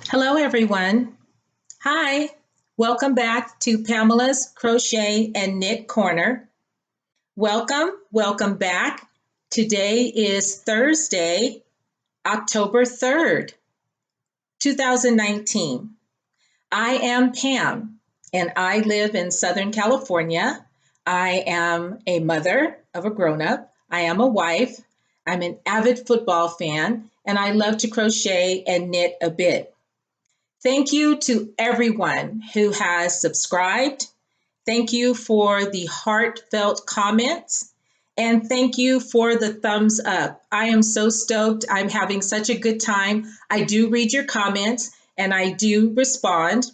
Hello, everyone. Hi. Welcome back to Pamela's Crochet and Knit Corner. Welcome back. Today is Thursday, October 3rd, 2019. I am Pam, and I live in Southern California. I am a mother of a grown-up. I am a wife. I'm an avid football fan, and I love to crochet and knit a bit. Thank you to everyone who has subscribed. Thank you for the heartfelt comments. And thank you for the thumbs up. I am so stoked. I'm having such a good time. I do read your comments and I do respond.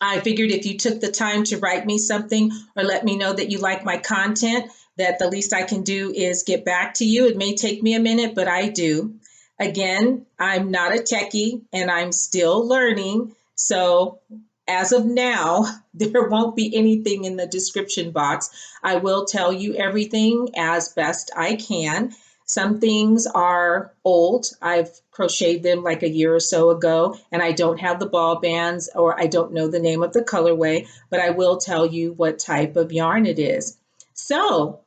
I figured if you took the time to write me something or let me know that you like my content, that the least I can do is get back to you. It may take me a minute, but I do. Again, I'm not a techie and I'm still learning. So as of now, there won't be anything in the description box. I will tell you everything as best I can. Some things are old. I've crocheted them like a year or so ago, and I don't have the ball bands or I don't know the name of the colorway, but I will tell you what type of yarn it is. So,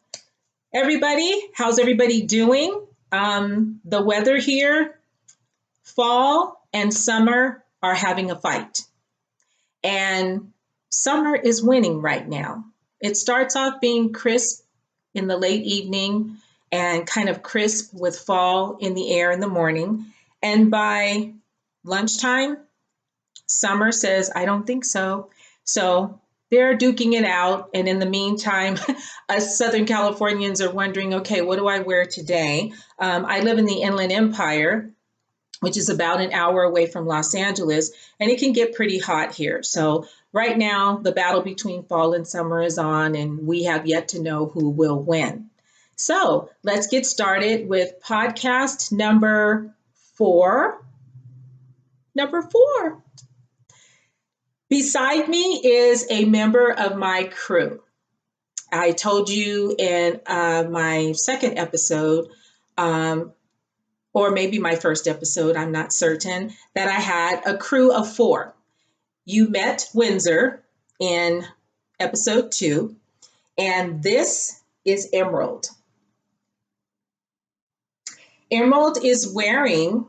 everybody, how's everybody doing? The weather here, fall and summer are having a fight. And summer is winning right now. It starts off being crisp in the late evening and kind of crisp with fall in the air in the morning. And by lunchtime, summer says, I don't think so. So they're duking it out. And in the meantime, us Southern Californians are wondering, okay, what do I wear today? I live in the Inland Empire, which is about an hour away from Los Angeles, and it can get pretty hot here. So right now, the battle between fall and summer is on, and we have yet to know who will win. So let's get started with podcast number 4. Number 4. Beside me is a member of my crew. I told you in my second episode, or maybe my first episode, I'm not certain, that I had a crew of 4. You met Windsor in episode 2, and this is Emerald. Emerald is wearing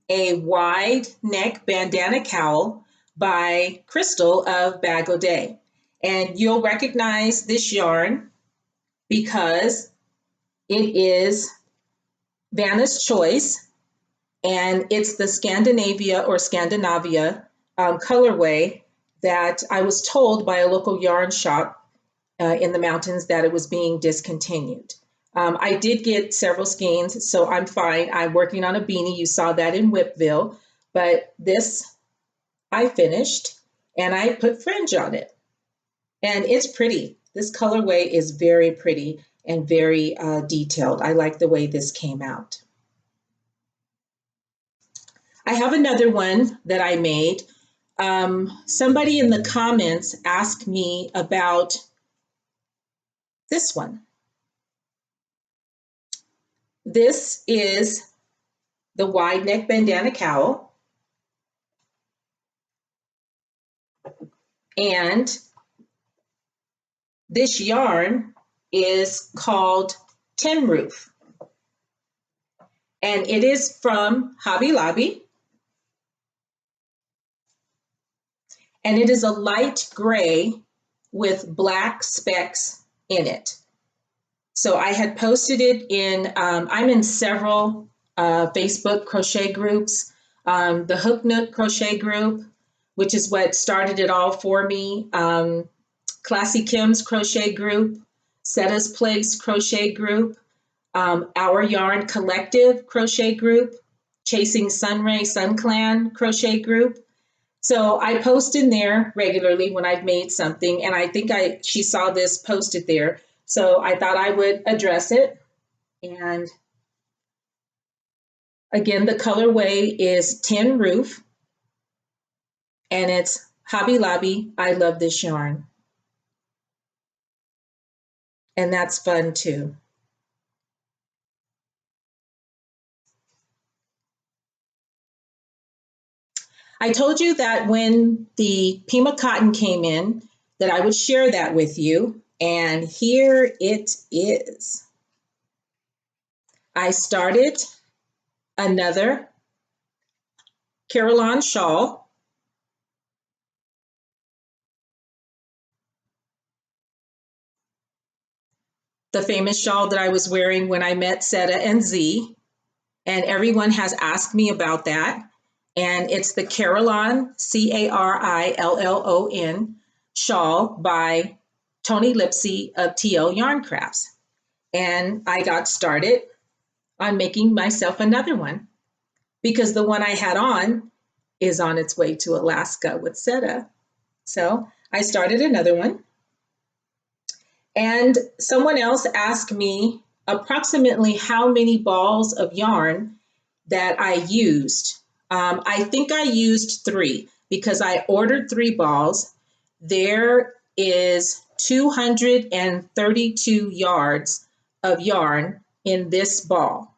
a wide neck bandana cowl by Crystal of Bag O' Day. And you'll recognize this yarn because it is Vanna's Choice, and it's the Scandinavia colorway that I was told by a local yarn shop in the mountains that it was being discontinued. I did get several skeins, so I'm fine. I'm working on a beanie. You saw that in Whipville, but this I finished and I put fringe on it. And it's pretty. This colorway is very pretty and very detailed. I like the way this came out. I have another one that I made. Somebody in the comments asked me about this one. This is the wide neck bandana cowl. And this yarn is called Tin Roof. And it is from Hobby Lobby. And it is a light gray with black specks in it. So I had posted it in, I'm in several Facebook crochet groups, the Hook Nook crochet group, which is what started it all for me, Classy Kim's crochet group, Setta's Place crochet group, Our Yarn Collective crochet group, Chasing Sunray Sun Clan crochet group. So I post in there regularly when I've made something, and I think she saw this posted there. So I thought I would address it. And again, the colorway is Tin Roof, and it's Hobby Lobby. I love this yarn. And that's fun too. I told you that when the Pima cotton came in, that I would share that with you, and here it is. I started another Carillon shawl. The famous shawl that I was wearing when I met Seta and Z, and everyone has asked me about that. And it's the Carillon, Carillon shawl by Tony Lipsy of TL Yarn Crafts. And I got started on making myself another one because the one I had on is on its way to Alaska with Seta. So I started another one. And someone else asked me approximately how many balls of yarn that I used. I think I used 3 because I ordered 3 balls. There is 232 yards of yarn in this ball.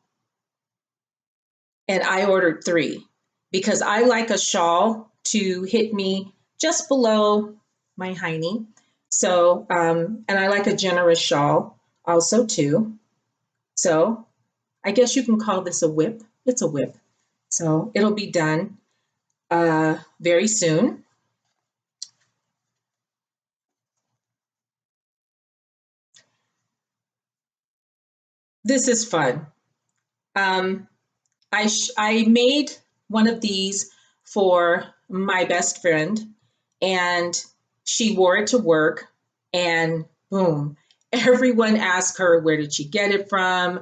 And I ordered 3 because I like a shawl to hit me just below my hiney. So, and I like a generous shawl also too. So I guess you can call this a whip. It's a whip. So it'll be done very soon. This is fun. I made one of these for my best friend, and she wore it to work, and boom, everyone asked her, where did she get it from?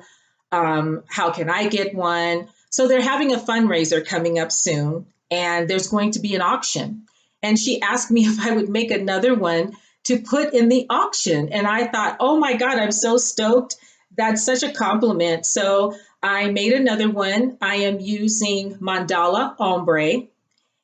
How can I get one? So they're having a fundraiser coming up soon, and there's going to be an auction. And she asked me if I would make another one to put in the auction. And I thought, oh my God, I'm so stoked. That's such a compliment. So I made another one. I am using Mandala Ombre,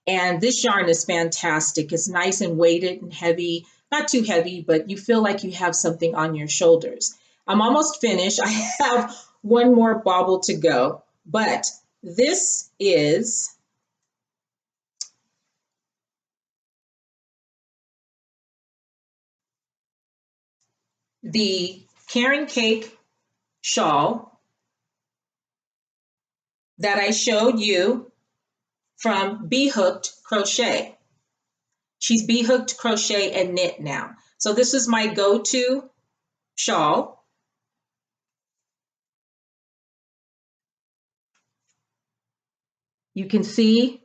and this yarn is fantastic. It's nice and weighted and heavy, not too heavy, but you feel like you have something on your shoulders. I'm almost finished. I have one more bobble to go, but this is the Karen Cake shawl that I showed you from Bee Hooked Crochet. She's Bee Hooked Crochet and Knit now. So this is my go-to shawl. You can see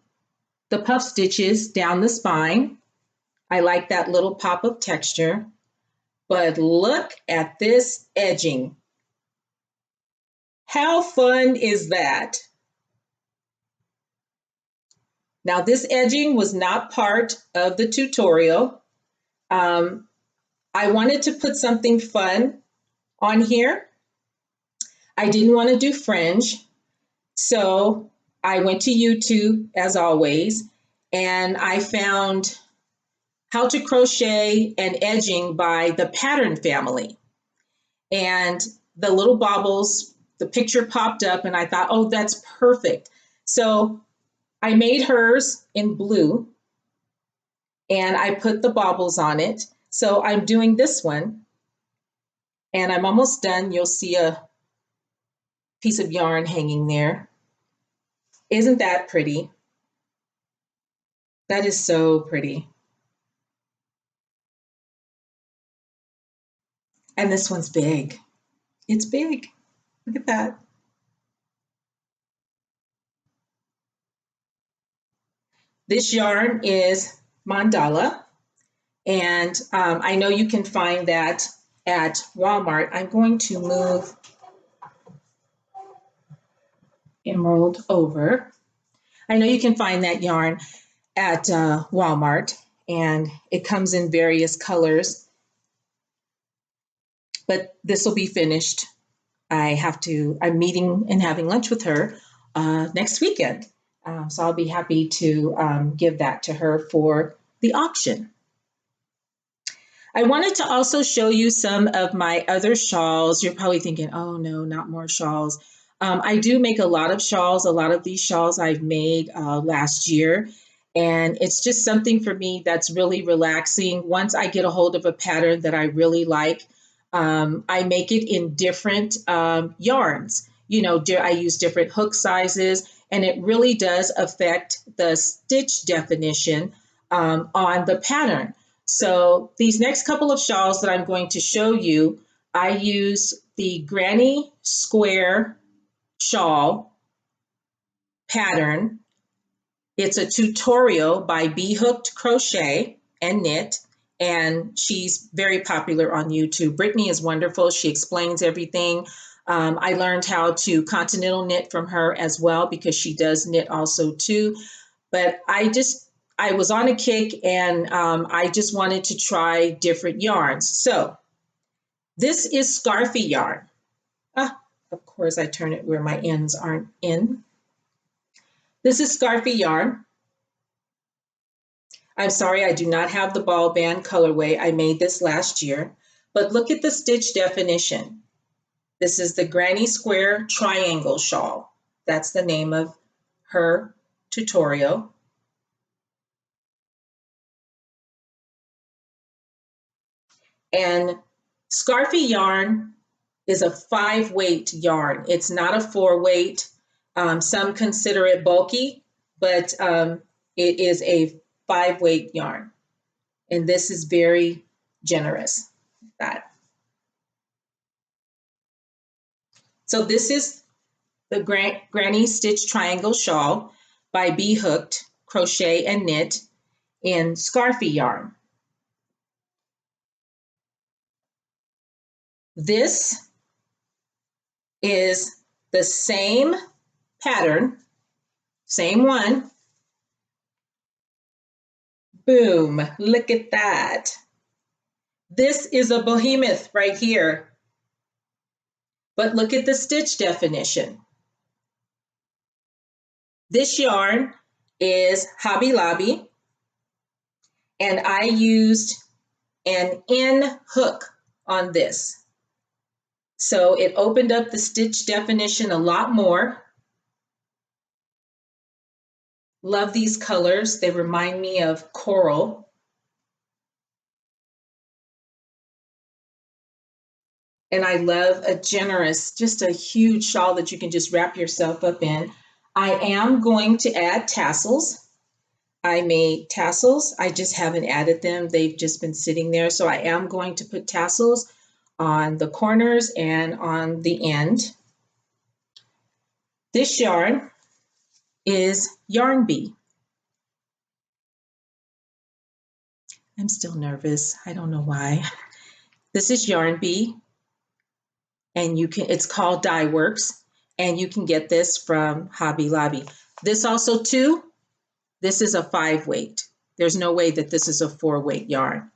the puff stitches down the spine. I like that little pop of texture, but look at this edging. How fun is that? Now this edging was not part of the tutorial. I wanted to put something fun on here. I didn't want to do fringe, so I went to YouTube as always, and I found How to Crochet and Edging by the Pattern Family. And the little bobbles, the picture popped up, and I thought, oh, that's perfect. So I made hers in blue, and I put the bobbles on it. So I'm doing this one, and I'm almost done. You'll see a piece of yarn hanging there. Isn't that pretty? That is so pretty. And this one's big. It's big. Look at that. This yarn is Mandala, and I know you can find that at Walmart. I'm going to move Emerald over. I know you can find that yarn at Walmart, and it comes in various colors, but this will be finished. I'm meeting and having lunch with her next weekend. So I'll be happy to give that to her for the auction. I wanted to also show you some of my other shawls. You're probably thinking, oh no, not more shawls. I do make a lot of shawls. A lot of these shawls I've made last year. And it's just something for me that's really relaxing. Once I get a hold of a pattern that I really like, I make it in different yarns. You know, I use different hook sizes, and it really does affect the stitch definition on the pattern. So these next couple of shawls that I'm going to show you, I use the Granny Square shawl pattern. It's a tutorial by Bee Hooked Crochet and Knit, and she's very popular on YouTube. Brittany is wonderful. She explains everything. I learned how to continental knit from her as well because she does knit also too. But I was on a kick, and I just wanted to try different yarns. So this is Scarfy yarn. Of course, I turn it where my ends aren't in. This is Scarfy yarn. I'm sorry, I do not have the ball band colorway. I made this last year, but look at the stitch definition. This is the Granny Square Triangle Shawl. That's the name of her tutorial. And Scarfy yarn is a 5-weight yarn. It's not a 4-weight. Some consider it bulky, but it is a 5-weight yarn. And this is very generous. That. So this is the Granny Stitch Triangle Shawl by Bee Hooked Crochet and Knit in Scarfy yarn. This is the same pattern, same one. Boom, look at that. This is a behemoth right here. But look at the stitch definition. This yarn is Hobby Lobby, and I used an in hook on this. So it opened up the stitch definition a lot more. Love these colors. They remind me of coral. And I love a generous, just a huge shawl that you can just wrap yourself up in. I am going to add tassels. I made tassels. I just haven't added them. They've just been sitting there. So I am going to put tassels on the corners and on the end. This yarn is Yarn Bee. I'm still nervous. I don't know why. This is Yarn Bee, and it's called Dye Works, and you can get this from Hobby Lobby. This also too, this is a 5-weight. There's no way that this is a 4-weight yarn.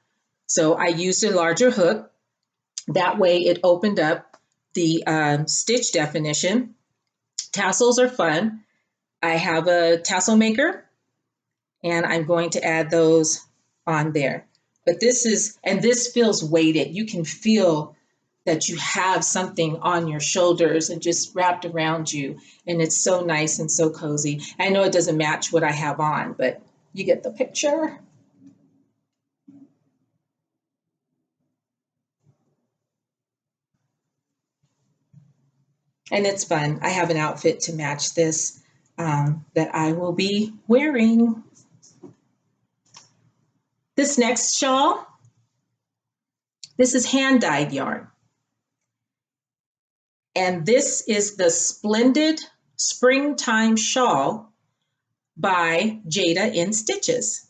So I used a larger hook. That way it opened up the stitch definition. Tassels are fun. I have a tassel maker, and I'm going to add those on there. But this feels weighted. You can feel that you have something on your shoulders and just wrapped around you. And it's so nice and so cozy. I know it doesn't match what I have on, but you get the picture. And it's fun. I have an outfit to match this that I will be wearing. This next shawl, this is hand-dyed yarn. And this is the Splendid Springtime Shawl by Jada in Stitches.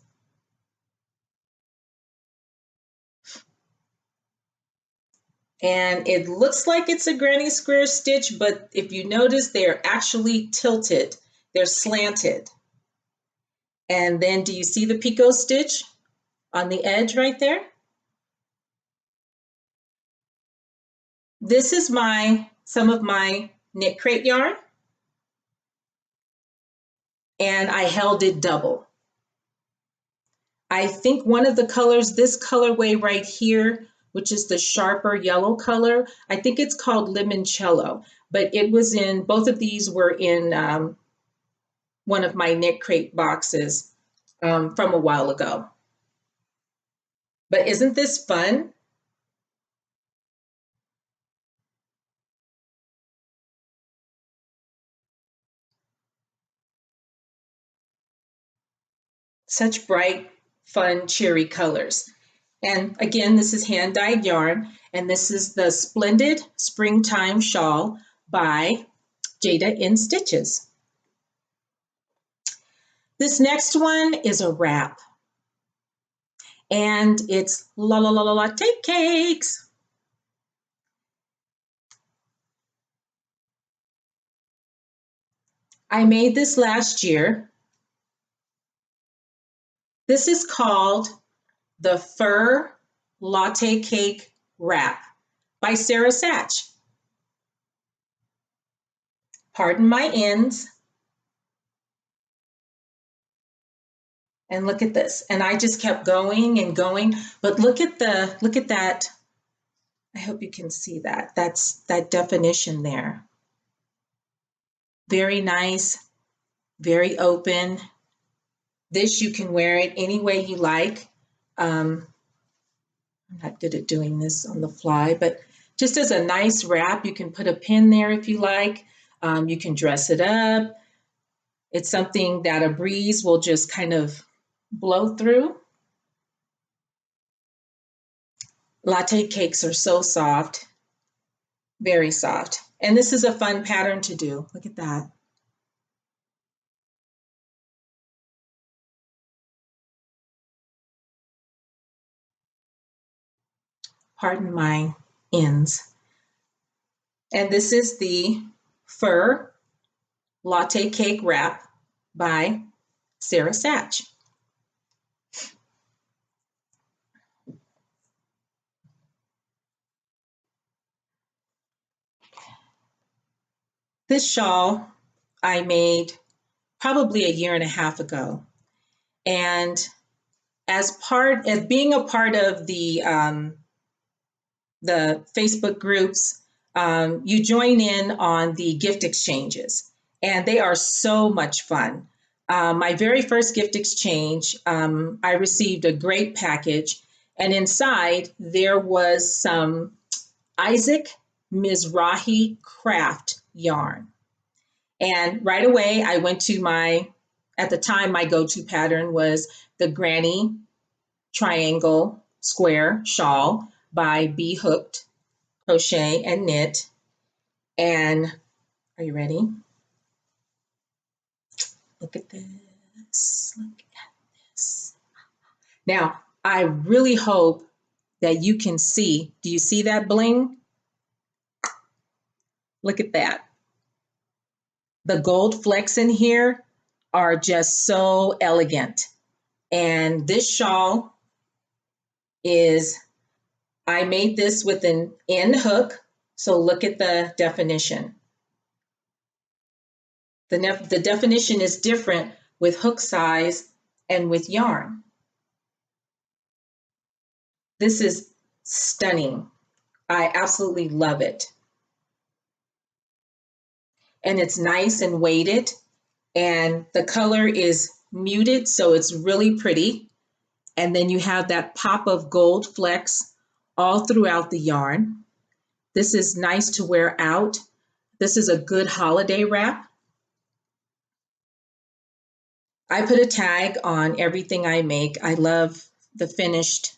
And it looks like it's a granny square stitch, but if you notice, they're actually tilted. They're slanted. And then do you see the picot stitch on the edge right there? This is some of my knit crate yarn, and I held it double. I think one of the colors, this colorway right here, which is the sharper yellow color, I think it's called limoncello, but it was both of these were in one of my knit crate boxes from a while ago. But isn't this fun? Such bright, fun, cheery colors. And again, this is hand dyed yarn, and this is the Splendid Springtime Shawl by Jada in Stitches. This next one is a wrap, and it's la la la la latte cakes. I made this last year. This is called the Fur Latte Cake Wrap by Sarah Satch. Pardon my ends. And look at this. And I just kept going and going. But look at that. I hope you can see that. That's that definition there. Very nice, very open. This, you can wear it any way you like. I'm not good at doing this on the fly, but just as a nice wrap, you can put a pin there if you like. You can dress it up. It's something that a breeze will just kind of blow through. Latte cakes are so soft, very soft. And this is a fun pattern to do. Look at that. Pardon my ends. And this is the Fur Latte Cake Wrap by Sarah Satch. This shawl I made probably a year and a half ago. And as being a part of the Facebook groups, you join in on the gift exchanges, and they are so much fun. My very first gift exchange, I received a great package, and inside there was some Isaac Mizrahi craft yarn. And right away, I went to at the time, my go-to pattern was the Granny Triangle Square Shawl by Be Hooked Crochet and Knit. And are you ready? Look at this. Look at this. Now, I really hope that you can see. Do you see that bling? Look at that. The gold flecks in here are just so elegant. And this shawl I made this with an end hook. So look at the definition. The definition is different with hook size and with yarn. This is stunning. I absolutely love it. And it's nice and weighted, and the color is muted, so it's really pretty. And then you have that pop of gold flecks all throughout the yarn. This is nice to wear out. This is a good holiday wrap. I put a tag on everything I make. I love the finished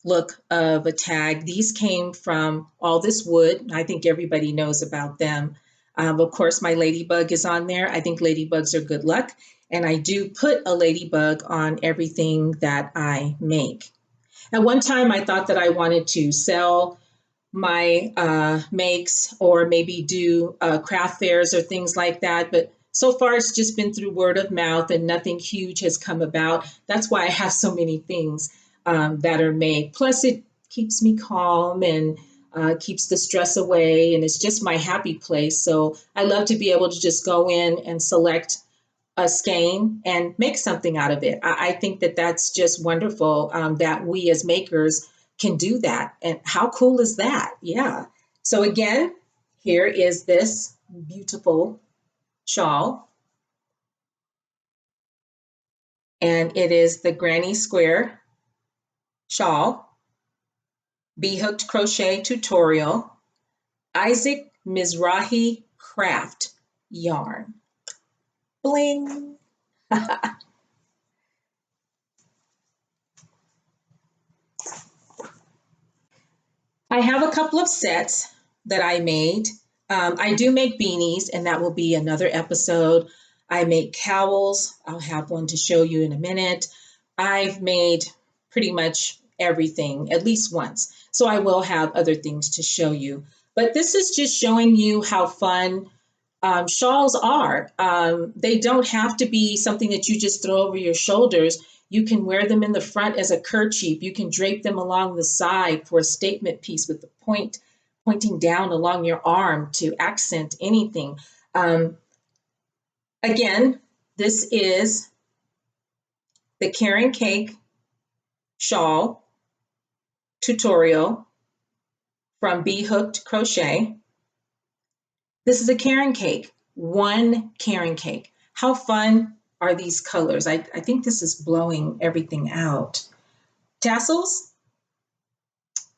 look of a tag. These came from All This Wood. I think everybody knows about them. Of course, my ladybug is on there. I think ladybugs are good luck. And I do put a ladybug on everything that I make. At one time, I thought that I wanted to sell my makes or maybe do craft fairs or things like that. But so far, it's just been through word of mouth and nothing huge has come about. That's why I have so many things that are made. Plus, it keeps me calm and keeps the stress away, and it's just my happy place. So I love to be able to just go in and select a skein and make something out of it. I think that that's just wonderful that we as makers can do that. And how cool is that? Yeah. So again, here is this beautiful shawl. and it is the Granny Square shawl, bee-hooked crochet tutorial, Isaac Mizrahi craft yarn. Bling! I have a couple of sets that I made. I do make beanies, and that will be another episode. I make cowls. I'll have one to show you in a minute. I've made pretty much everything at least once, so I will have other things to show you. But this is just showing you how fun shawls are. They don't have to be something that you just throw over your shoulders. You can wear them in the front as a kerchief. You can drape them along the side for a statement piece with the pointing down along your arm to accent anything. Again, this is the Karen Cake shawl tutorial from Bee Hooked Crochet. This is a Karen cake, one Karen cake. How fun are these colors? I think this is blowing everything out. Tassels,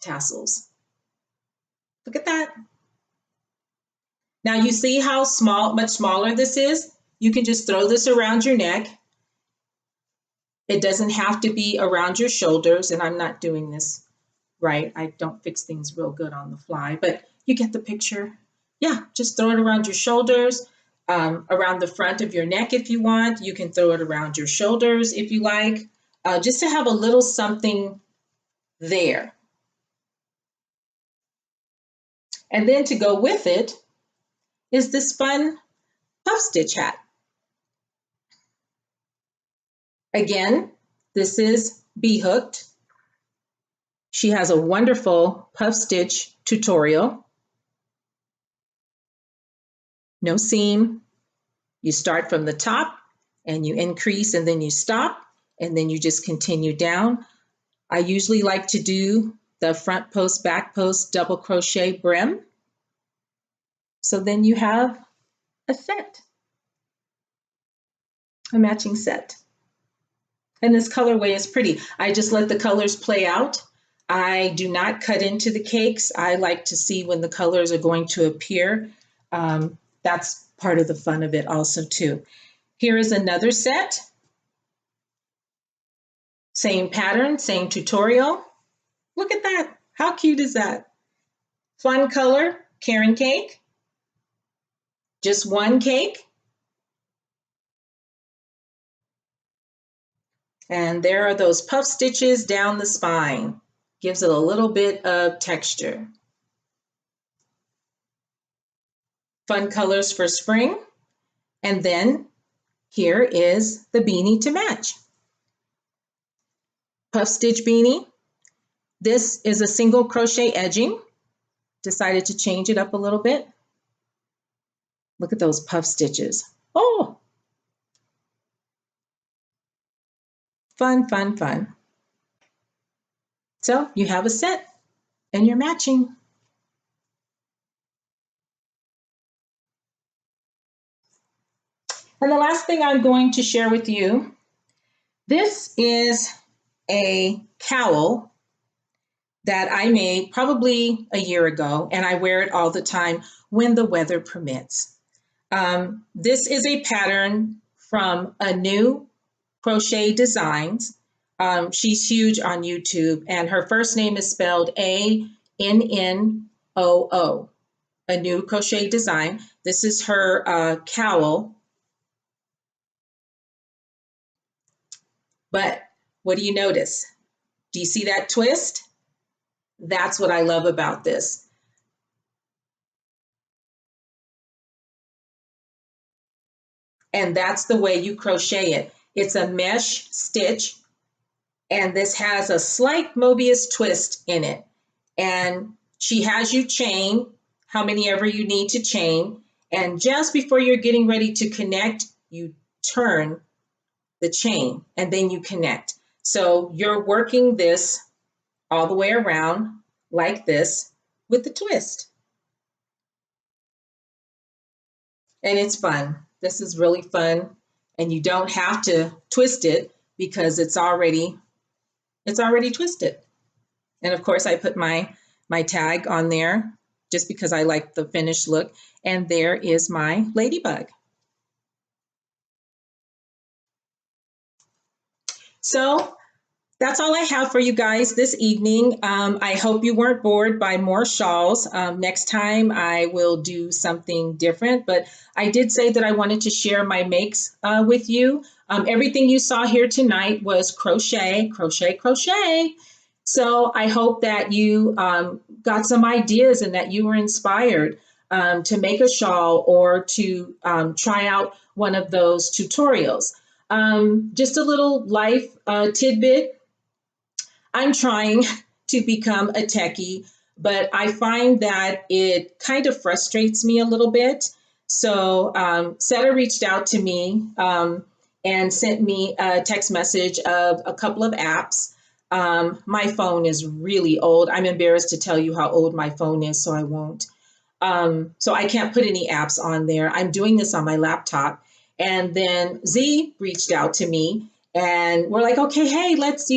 tassels. Look at that. Now you see how much smaller this is? You can just throw this around your neck. It doesn't have to be around your shoulders, and I'm not doing this right. I don't fix things real good on the fly, but you get the picture. Yeah, just throw it around your shoulders, around the front of your neck if you want. You can throw it around your shoulders if you like, just to have a little something there. And then to go with it is this fun puff stitch hat. Again, this is Bee Hooked. She has a wonderful puff stitch tutorial. No seam. You start from the top and you increase and then you stop and then you just continue down. I usually like to do the front post, back post, double crochet brim. So then you have a set, a matching set. And this colorway is pretty. I just let the colors play out. I do not cut into the cakes. I like to see when the colors are going to appear. That's part of the fun of it also too. Here is another set. Same pattern, same tutorial. Look at that. How cute is that? Fun color, Karen cake. Just one cake. And there are those puff stitches down the spine. Gives it a little bit of texture. Fun colors for spring. And then here is the beanie to match. Puff stitch beanie. This is a single crochet edging. Decided to change it up a little bit. Look at those puff stitches. Oh, fun, fun, fun. So you have a set and you're matching. And the last thing I'm going to share with you, this is a cowl that I made probably a year ago, and I wear it all the time when the weather permits. This is a pattern from a new Crochet Designs. She's huge on YouTube, and her first name is spelled Annoo, a new Crochet Design. This is her cowl. But what do you notice? Do you see that twist? That's what I love about this. And that's the way you crochet it. It's a mesh stitch, and this has a slight Mobius twist in it. And she has you chain how many ever you need to chain. And just before you're getting ready to connect, you turn the chain and then you connect. So you're working this all the way around like this with the twist. And it's fun. This is really fun. And you don't have to twist it because it's already twisted. And of course I put my tag on there just because I like the finished look. And there is my ladybug. So that's all I have for you guys this evening. I hope you weren't bored by more shawls. Next time I will do something different, but I did say that I wanted to share my makes with you. Everything you saw here tonight was crochet, crochet, crochet. So I hope that you got some ideas and that you were inspired to make a shawl or to try out one of those tutorials. Just a little life tidbit. I'm trying to become a techie, but I find that it kind of frustrates me a little bit. So Seta reached out to me and sent me a text message of a couple of apps. My phone is really old. I'm embarrassed to tell you how old my phone is, so I won't. So I can't put any apps on there. I'm doing this on my laptop. And then Z reached out to me and we're like, okay, hey, let's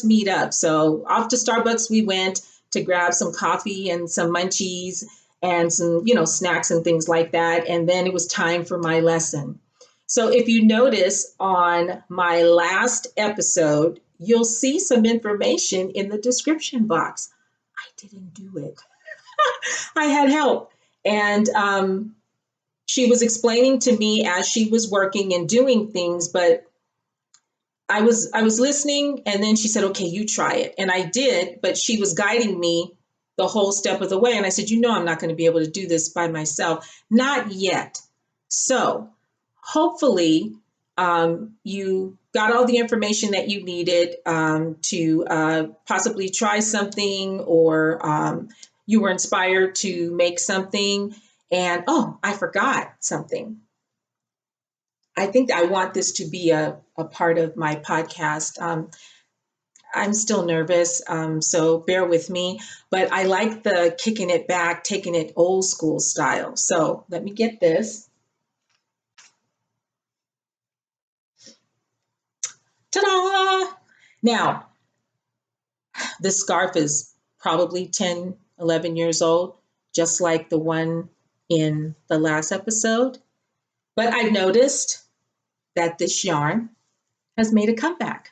meet up. So off to Starbucks we went to grab some coffee and some munchies and some, snacks and things like that. And then it was time for my lesson. So if you notice on my last episode, you'll see some information in the description box. I didn't do it. I had help. And she was explaining to me as she was working and doing things, but I was listening, and then she said, okay, you try it. And I did, but she was guiding me the whole step of the way. And I said, I'm not going to be able to do this by myself. Not yet. So hopefully you got all the information that you needed to possibly try something, or you were inspired to make something. And I forgot something. I think I want this to be a part of my podcast. I'm still nervous, so bear with me, but I like the kicking it back, taking it old school style. So let me get this. Ta-da! Now, this scarf is probably 10, 11 years old, just like the one in the last episode. But I've noticed that this yarn has made a comeback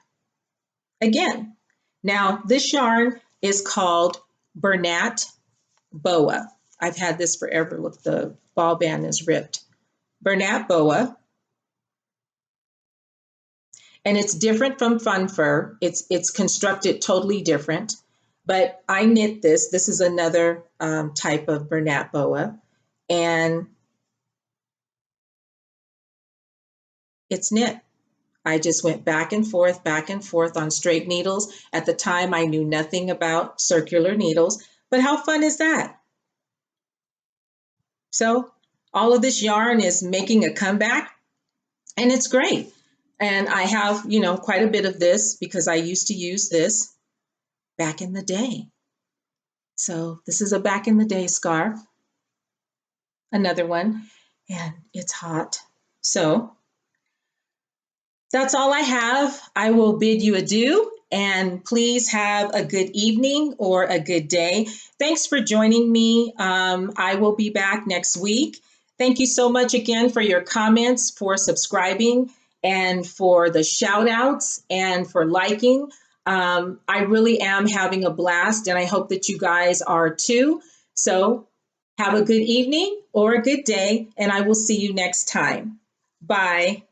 again. Now, this yarn is called Bernat Boa. I've had this forever. Look, the ball band is ripped. Bernat Boa. And it's different from Fun Fur. It's constructed totally different. But I knit this. This is another type of Bernat Boa. And it's knit. I just went back and forth on straight needles. At the time, I knew nothing about circular needles, but how fun is that? So all of this yarn is making a comeback, and it's great. And I have, quite a bit of this because I used to use this back in the day. So this is a back in the day scarf, another one, and it's hot. So that's all I have. I will bid you adieu, and please have a good evening or a good day. Thanks for joining me. I will be back next week. Thank you so much again for your comments, for subscribing, and for the shout outs and for liking. I really am having a blast, and I hope that you guys are too. So have a good evening or a good day, and I will see you next time. Bye.